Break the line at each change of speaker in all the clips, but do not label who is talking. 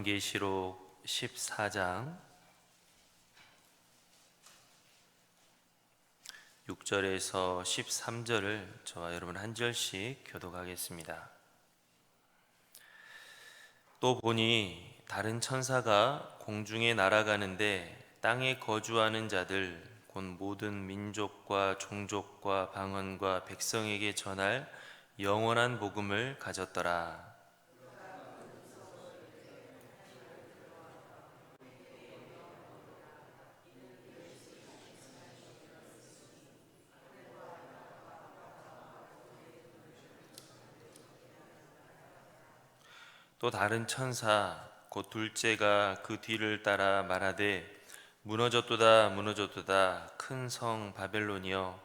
요한계시록 14장 6절에서 13절을 저와 여러분 한 절씩 교독하겠습니다. 또 보니 다른 천사가 공중에 날아가는데 땅에 거주하는 자들 곧 모든 민족과 종족과 방언과 백성에게 전할 영원한 복음을 가졌더라. 또 다른 천사 곧 둘째가 그 뒤를 따라 말하되 무너졌도다 무너졌도다 큰 성 바벨론이여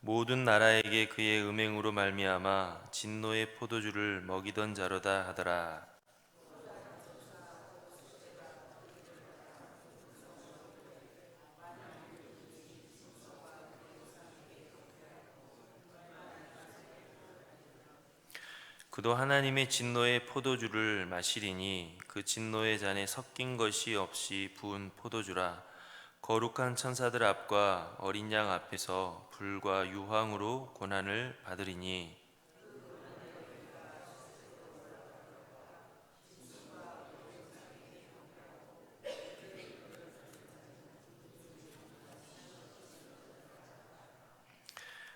모든 나라에게 그의 음행으로 말미암아 진노의 포도주를 먹이던 자로다 하더라. 그도 하나님의 진노의 포도주를 마시리니 그 진노의 잔에 섞인 것이 없이 부은 포도주라. 거룩한 천사들 앞과 어린 양 앞에서 불과 유황으로 고난을 받으리니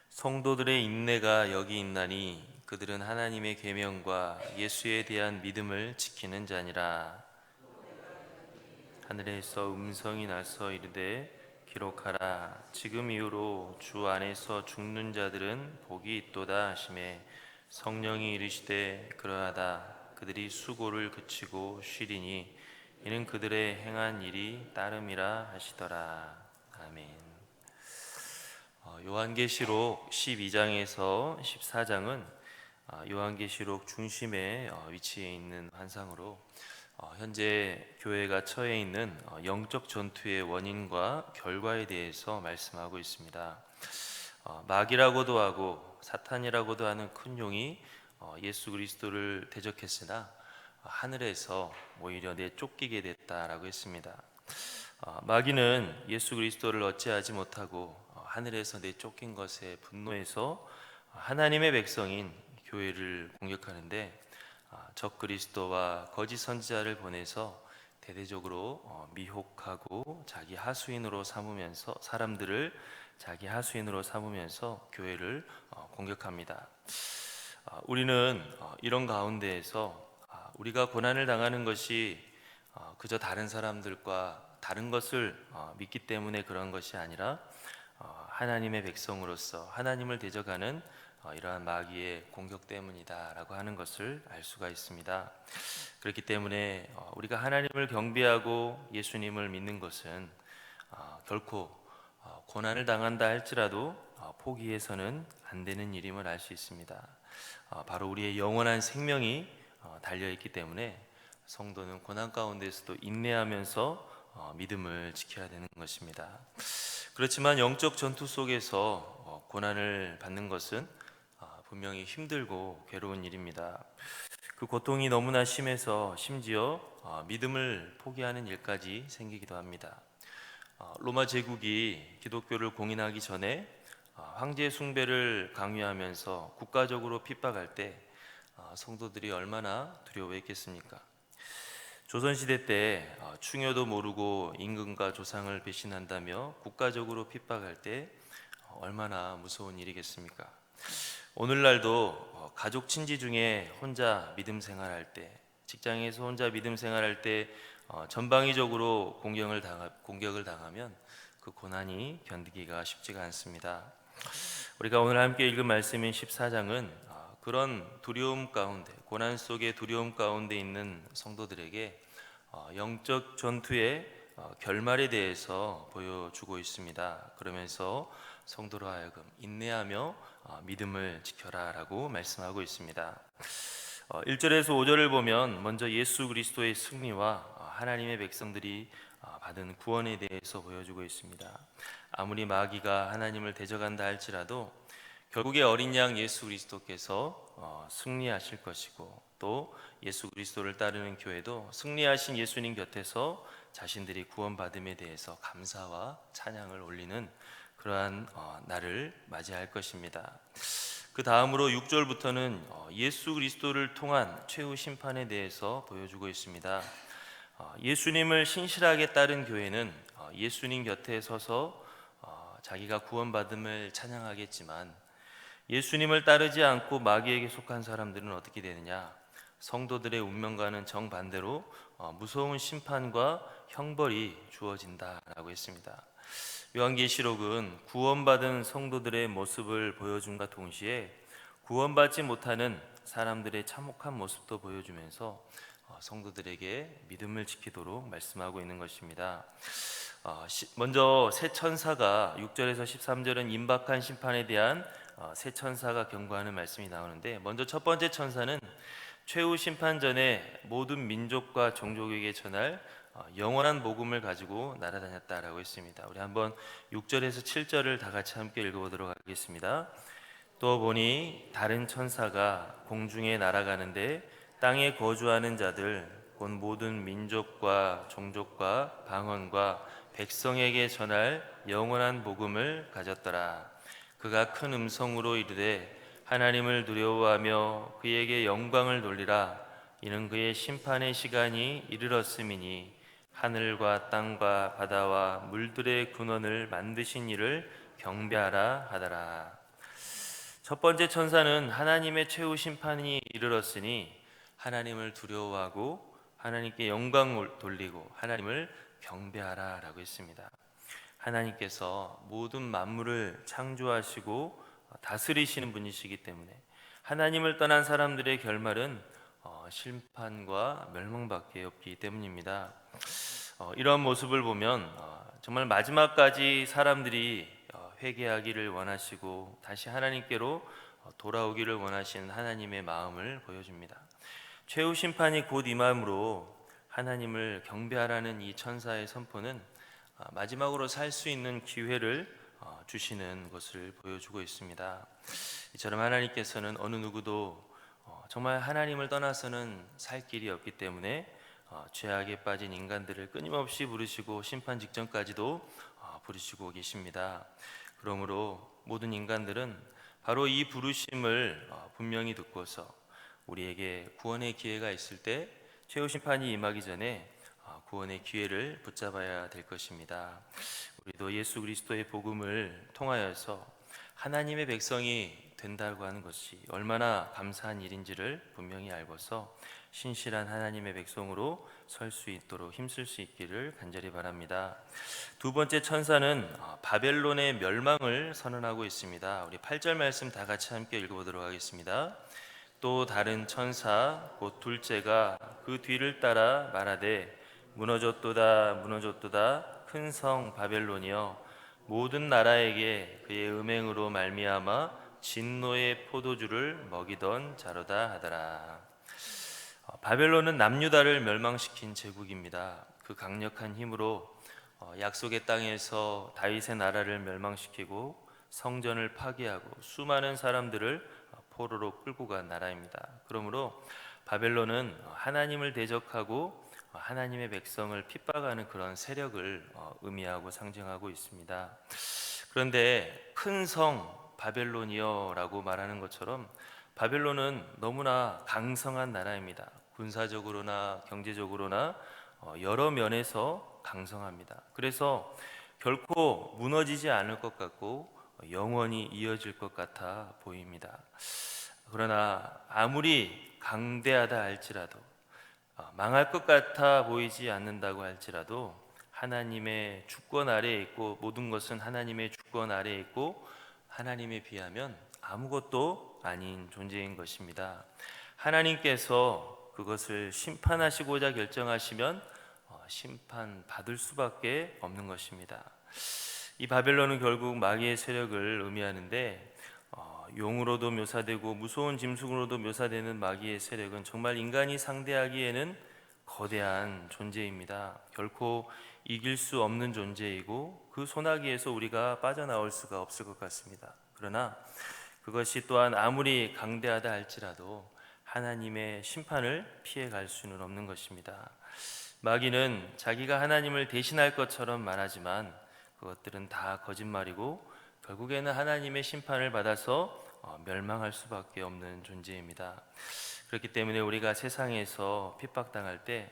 성도들의 인내가 여기 있나니 그들은 하나님의 계명과 예수에 대한 믿음을 지키는 자니라. 하늘에서 음성이 나서 이르되 기록하라 지금 이후로 주 안에서 죽는 자들은 복이 있도다 하시매 성령이 이르시되 그러하다 그들이 수고를 그치고 쉬리니 이는 그들의 행한 일이 따름이라 하시더라. 아멘. 요한계시록 12장에서 14장은 요한계시록 중심에 위치해 있는 환상으로 현재 교회가 처해 있는 영적 전투의 원인과 결과에 대해서 말씀하고 있습니다. 마귀라고도 하고 사탄이라고도 하는 큰 용이 예수 그리스도를 대적했으나 하늘에서 오히려 내쫓기게 됐다라고 했습니다. 마귀는 예수 그리스도를 어찌하지 못하고 하늘에서 내쫓긴 것에 분노해서 하나님의 백성인 교회를 공격하는데 적 그리스도와 거짓 선지자를 보내서 대대적으로 미혹하고 자기 하수인으로 삼으면서 사람들을 자기 하수인으로 삼으면서 교회를 공격합니다. 우리는 이런 가운데에서 우리가 고난을 당하는 것이 그저 다른 사람들과 다른 것을 믿기 때문에 그런 것이 아니라 하나님의 백성으로서 하나님을 대적하는 이러한 마귀의 공격 때문이다라고 하는 것을 알 수가 있습니다. 그렇기 때문에 우리가 하나님을 경배하고 예수님을 믿는 것은 결코 고난을 당한다 할지라도 포기해서는 안 되는 일임을 알 수 있습니다. 바로 우리의 영원한 생명이 달려있기 때문에 성도는 고난 가운데서도 인내하면서 믿음을 지켜야 되는 것입니다. 그렇지만 영적 전투 속에서 고난을 받는 것은 분명히 힘들고 괴로운 일입니다. 그 고통이 너무나 심해서 심지어 믿음을 포기하는 일까지 생기기도 합니다. 로마 제국이 기독교를 공인하기 전에 황제 숭배를 강요하면서 국가적으로 핍박할 때 성도들이 얼마나 두려워했겠습니까? 조선시대 때 충효도 모르고 임금과 조상을 배신한다며 국가적으로 핍박할 때 얼마나 무서운 일이겠습니까? 오늘날도 가족 친지 중에 혼자 믿음 생활할 때, 직장에서 혼자 믿음 생활할 때 전방위적으로 공격을 당하면 그 고난이 견디기가 쉽지가 않습니다. 우리가 오늘 함께 읽은 말씀인 14장은 그런 두려움 가운데, 고난 속의 두려움 가운데 있는 성도들에게 영적 전투의 결말에 대해서 보여주고 있습니다. 그러면서 성도로 하여금 인내하며 믿음을 지켜라 라고 말씀하고 있습니다. 1절에서 5절을 보면 먼저 예수 그리스도의 승리와 하나님의 백성들이 받은 구원에 대해서 보여주고 있습니다. 아무리 마귀가 하나님을 대적한다 할지라도 결국에 어린 양 예수 그리스도께서 승리하실 것이고 또 예수 그리스도를 따르는 교회도 승리하신 예수님 곁에서 자신들이 구원받음에 대해서 감사와 찬양을 올리는 그러한 날을 맞이할 것입니다. 그 다음으로 6절부터는 예수 그리스도를 통한 최후 심판에 대해서 보여주고 있습니다. 예수님을 신실하게 따른 교회는 예수님 곁에 서서 자기가 구원받음을 찬양하겠지만, 예수님을 따르지 않고 마귀에게 속한 사람들은 어떻게 되느냐? 성도들의 운명과는 정반대로 무서운 심판과 형벌이 주어진다라고 했습니다. 요한계시록은 구원받은 성도들의 모습을 보여줌과 동시에 구원받지 못하는 사람들의 참혹한 모습도 보여주면서 성도들에게 믿음을 지키도록 말씀하고 있는 것입니다. 먼저 새 천사가 6절에서 13절은 임박한 심판에 대한 새 천사가 경고하는 말씀이 나오는데, 먼저 첫 번째 천사는 최후 심판 전에 모든 민족과 종족에게 전할 영원한 복음을 가지고 날아다녔다라고 했습니다. 우리 한번 6절에서 7절을 다 같이 함께 읽어보도록 하겠습니다. 또 보니 다른 천사가 공중에 날아가는데 땅에 거주하는 자들 곧 모든 민족과 종족과 방언과 백성에게 전할 영원한 복음을 가졌더라. 그가 큰 음성으로 이르되 하나님을 두려워하며 그에게 영광을 돌리라. 이는 그의 심판의 시간이 이르렀음이니 하늘과 땅과 바다와 물들의 근원을 만드신 이를 경배하라 하더라. 첫 번째 천사는 하나님의 최후 심판이 이르렀으니 하나님을 두려워하고 하나님께 영광을 돌리고 하나님을 경배하라 라고 했습니다. 하나님께서 모든 만물을 창조하시고 다스리시는 분이시기 때문에 하나님을 떠난 사람들의 결말은 심판과 멸망밖에 없기 때문입니다. 이런 모습을 보면 정말 마지막까지 사람들이 회개하기를 원하시고 다시 하나님께로 돌아오기를 원하시는 하나님의 마음을 보여줍니다. 최후 심판이 곧 임함으로 하나님을 경배하라는 이 천사의 선포는 마지막으로 살 수 있는 기회를 주시는 것을 보여주고 있습니다. 이처럼 하나님께서는 어느 누구도 정말 하나님을 떠나서는 살 길이 없기 때문에 죄악에 빠진 인간들을 끊임없이 부르시고 심판 직전까지도 부르시고 계십니다. 그러므로 모든 인간들은 바로 이 부르심을 분명히 듣고서 우리에게 구원의 기회가 있을 때 최후 심판이 임하기 전에 구원의 기회를 붙잡아야 될 것입니다. 우리도 예수 그리스도의 복음을 통하여서 하나님의 백성이 된다고 하는 것이 얼마나 감사한 일인지를 분명히 알고서 신실한 하나님의 백성으로 설 수 있도록 힘쓸 수 있기를 간절히 바랍니다. 두 번째 천사는 바벨론의 멸망을 선언하고 있습니다. 우리 8절 말씀 다 같이 함께 읽어보도록 하겠습니다. 또 다른 천사 곧 둘째가 그 뒤를 따라 말하되 무너졌도다 무너졌도다 큰 성 바벨론이여 모든 나라에게 그의 음행으로 말미암아 진노의 포도주를 먹이던 자로다 하더라. 바벨론은 남유다를 멸망시킨 제국입니다. 그 강력한 힘으로 약속의 땅에서 다윗의 나라를 멸망시키고 성전을 파괴하고 수많은 사람들을 포로로 끌고 간 나라입니다. 그러므로 바벨론은 하나님을 대적하고 하나님의 백성을 핍박하는 그런 세력을 의미하고 상징하고 있습니다. 그런데 큰 성 바벨론이여라고 말하는 것처럼 바벨론은 너무나 강성한 나라입니다. 군사적으로나 경제적으로나 여러 면에서 강성합니다. 그래서 결코 무너지지 않을 것 같고 영원히 이어질 것 같아 보입니다. 그러나 아무리 강대하다 할지라도 망할 것 같아 보이지 않는다고 할지라도 하나님의 주권 아래에 있고 모든 것은 하나님의 주권 아래에 있고 하나님에 비하면 아무것도 아닌 존재인 것입니다. 하나님께서 그것을 심판하시고자 결정하시면 심판받을 수밖에 없는 것입니다. 이 바벨론은 결국 마귀의 세력을 의미하는데 용으로도 묘사되고 무서운 짐승으로도 묘사되는 마귀의 세력은 정말 인간이 상대하기에는 거대한 존재입니다. 결코 이길 수 없는 존재이고 그 소나기에서 우리가 빠져나올 수가 없을 것 같습니다. 그러나 그것이 또한 아무리 강대하다 할지라도 하나님의 심판을 피해갈 수는 없는 것입니다. 마귀는 자기가 하나님을 대신할 것처럼 말하지만 그것들은 다 거짓말이고 결국에는 하나님의 심판을 받아서 멸망할 수밖에 없는 존재입니다. 그렇기 때문에 우리가 세상에서 핍박당할 때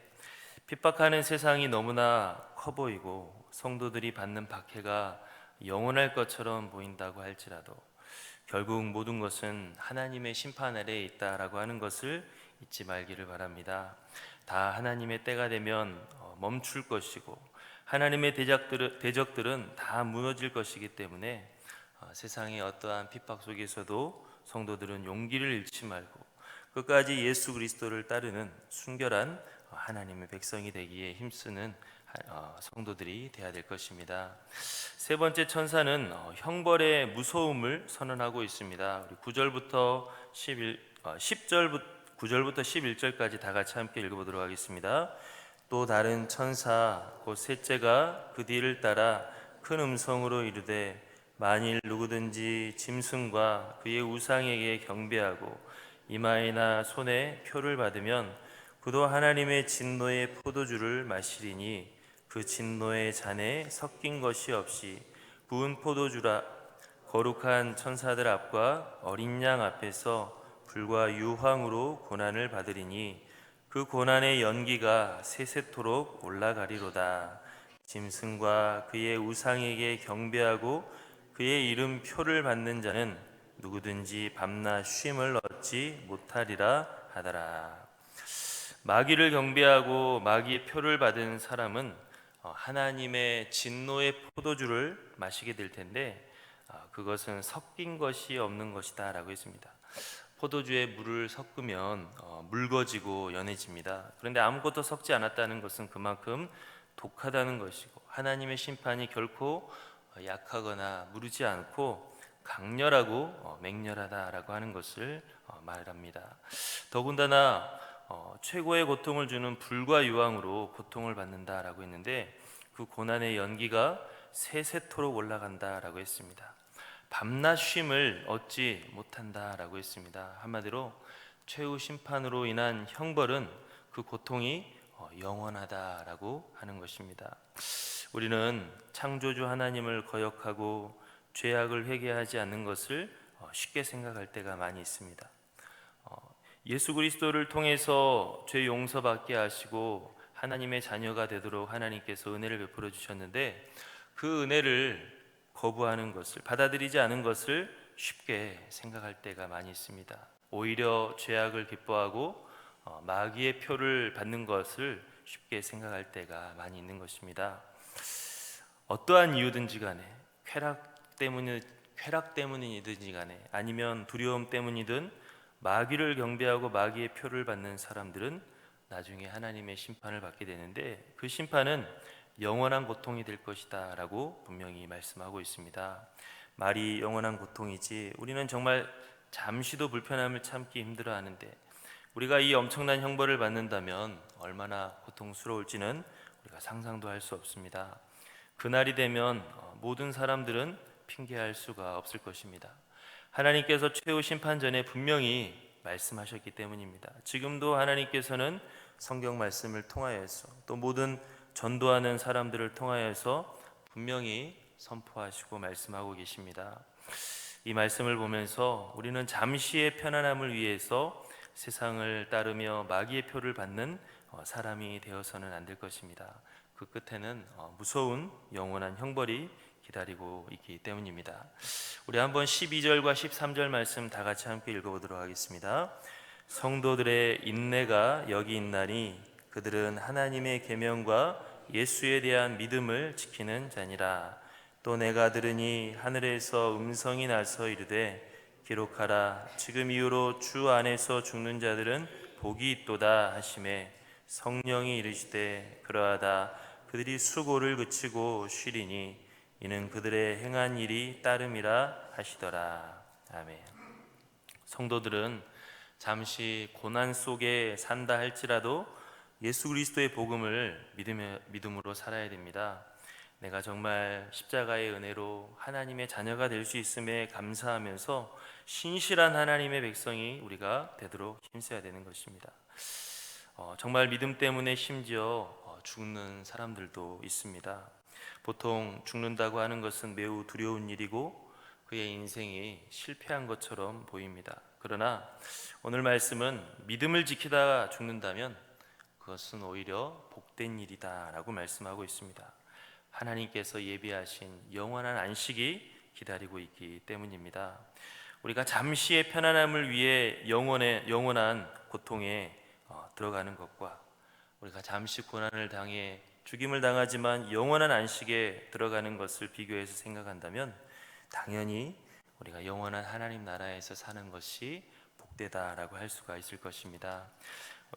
핍박하는 세상이 너무나 커 보이고 성도들이 받는 박해가 영원할 것처럼 보인다고 할지라도 결국 모든 것은 하나님의 심판 아래에 있다라고 하는 것을 잊지 말기를 바랍니다. 다 하나님의 때가 되면 멈출 것이고 하나님의 대적들은 다 무너질 것이기 때문에 세상의 어떠한 핍박 속에서도 성도들은 용기를 잃지 말고 끝까지 예수 그리스도를 따르는 순결한 하나님의 백성이 되기에 힘쓰는 성도들이 되어야 될 것입니다. 세 번째 천사는 형벌의 무서움을 선언하고 있습니다. 우리 9절부터 9절부터 11절까지 다 같이 함께 읽어보도록 하겠습니다. 또 다른 천사 곧 셋째가 그 뒤를 따라 큰 음성으로 이르되 만일 누구든지 짐승과 그의 우상에게 경배하고 이마에나 손에 표를 받으면 그도 하나님의 진노의 포도주를 마시리니 그 진노의 잔에 섞인 것이 없이 부은 포도주라. 거룩한 천사들 앞과 어린 양 앞에서 불과 유황으로 고난을 받으리니 그 고난의 연기가 세세토록 올라가리로다. 짐승과 그의 우상에게 경배하고 그의 이름 표를 받는 자는 누구든지 밤낮 쉼을 얻지 못하리라 하더라. 마귀를 경배하고 마귀의 표를 받은 사람은 하나님의 진노의 포도주를 마시게 될 텐데 그것은 섞인 것이 없는 것이다 라고 했습니다. 포도주에 물을 섞으면 묽어지고 연해집니다. 그런데 아무것도 섞지 않았다는 것은 그만큼 독하다는 것이고 하나님의 심판이 결코 약하거나 무르지 않고 강렬하고 맹렬하다라고 하는 것을 말합니다. 더군다나 최고의 고통을 주는 불과 유황으로 고통을 받는다라고 했는데 그 고난의 연기가 세세토록 올라간다라고 했습니다. 밤낮 쉼을 얻지 못한다라고 했습니다. 한마디로 최후 심판으로 인한 형벌은 그 고통이 영원하다라고 하는 것입니다. 우리는 창조주 하나님을 거역하고 죄악을 회개하지 않는 것을 쉽게 생각할 때가 많이 있습니다. 예수 그리스도를 통해서 죄 용서받게 하시고 하나님의 자녀가 되도록 하나님께서 은혜를 베풀어 주셨는데 그 은혜를 거부하는 것을, 받아들이지 않은 것을 쉽게 생각할 때가 많이 있습니다. 오히려 죄악을 기뻐하고 마귀의 표를 받는 것을 쉽게 생각할 때가 많이 있는 것입니다. 어떠한 이유든지 간에 쾌락 때문이든지 간에 아니면 두려움 때문이든 마귀를 경배하고 마귀의 표를 받는 사람들은 나중에 하나님의 심판을 받게 되는데 그 심판은 영원한 고통이 될 것이다 라고 분명히 말씀하고 있습니다. 말이 영원한 고통이지 우리는 정말 잠시도 불편함을 참기 힘들어하는데 우리가 이 엄청난 형벌을 받는다면 얼마나 고통스러울지는 우리가 상상도 할 수 없습니다. 그날이 되면 모든 사람들은 핑계할 수가 없을 것입니다. 하나님께서 최후 심판 전에 분명히 말씀하셨기 때문입니다. 지금도 하나님께서는 성경 말씀을 통하여서 또 모든 전도하는 사람들을 통하여서 분명히 선포하시고 말씀하고 계십니다. 이 말씀을 보면서 우리는 잠시의 편안함을 위해서 세상을 따르며 마귀의 표를 받는 사람이 되어서는 안 될 것입니다. 그 끝에는 무서운 영원한 형벌이 기다리고 있기 때문입니다. 우리 한번 12절과 13절 말씀 다 같이 함께 읽어보도록 하겠습니다. 성도들의 인내가 여기 있나니 그들은 하나님의 계명과 예수에 대한 믿음을 지키는 자니라. 또 내가 들으니 하늘에서 음성이 나서 이르되 기록하라. 지금 이후로 주 안에서 죽는 자들은 복이 있도다 하시매 성령이 이르시되 그러하다. 그들이 수고를 그치고 쉬리니 이는 그들의 행한 일이 따름이라 하시더라. 아멘. 성도들은 잠시 고난 속에 산다 할지라도 예수 그리스도의 복음을 믿음으로 살아야 됩니다. 내가 정말 십자가의 은혜로 하나님의 자녀가 될 수 있음에 감사하면서 신실한 하나님의 백성이 우리가 되도록 힘써야 되는 것입니다. 정말 믿음 때문에 심지어 죽는 사람들도 있습니다. 보통 죽는다고 하는 것은 매우 두려운 일이고 그의 인생이 실패한 것처럼 보입니다. 그러나 오늘 말씀은 믿음을 지키다가 죽는다면 그것은 오히려 복된 일이다라고 말씀하고 있습니다. 하나님께서 예비하신 영원한 안식이 기다리고 있기 때문입니다. 우리가 잠시의 편안함을 위해 영원한 고통에 들어가는 것과 우리가 잠시 고난을 당해 죽임을 당하지만 영원한 안식에 들어가는 것을 비교해서 생각한다면 당연히 우리가 영원한 하나님 나라에서 사는 것이 복되다라고 할 수가 있을 것입니다.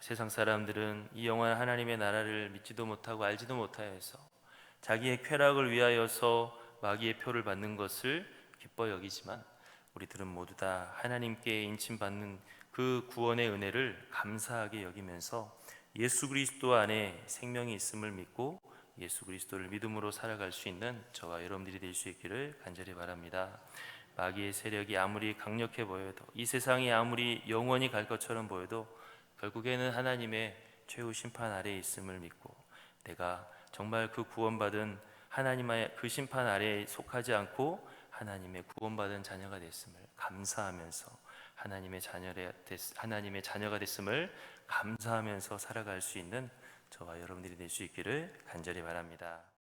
세상 사람들은 이 영원한 하나님의 나라를 믿지도 못하고 알지도 못하여서 자기의 쾌락을 위하여서 마귀의 표를 받는 것을 기뻐 여기지만 우리들은 모두 다 하나님께 인침받는 그 구원의 은혜를 감사하게 여기면서 예수 그리스도 안에 생명이 있음을 믿고 예수 그리스도를 믿음으로 살아갈 수 있는 저와 여러분들이 될 수 있기를 간절히 바랍니다. 마귀의 세력이 아무리 강력해 보여도 이 세상이 아무리 영원히 갈 것처럼 보여도 결국에는 하나님의 최후 심판 아래에 있음을 믿고 내가 정말 그 구원받은 하나님의 그 심판 아래에 속하지 않고 하나님의 구원받은 자녀가 됐음을 감사하면서 하나님의 자녀가 됐음을 감사하면서 살아갈 수 있는 저와 여러분들이 될 수 있기를 간절히 바랍니다.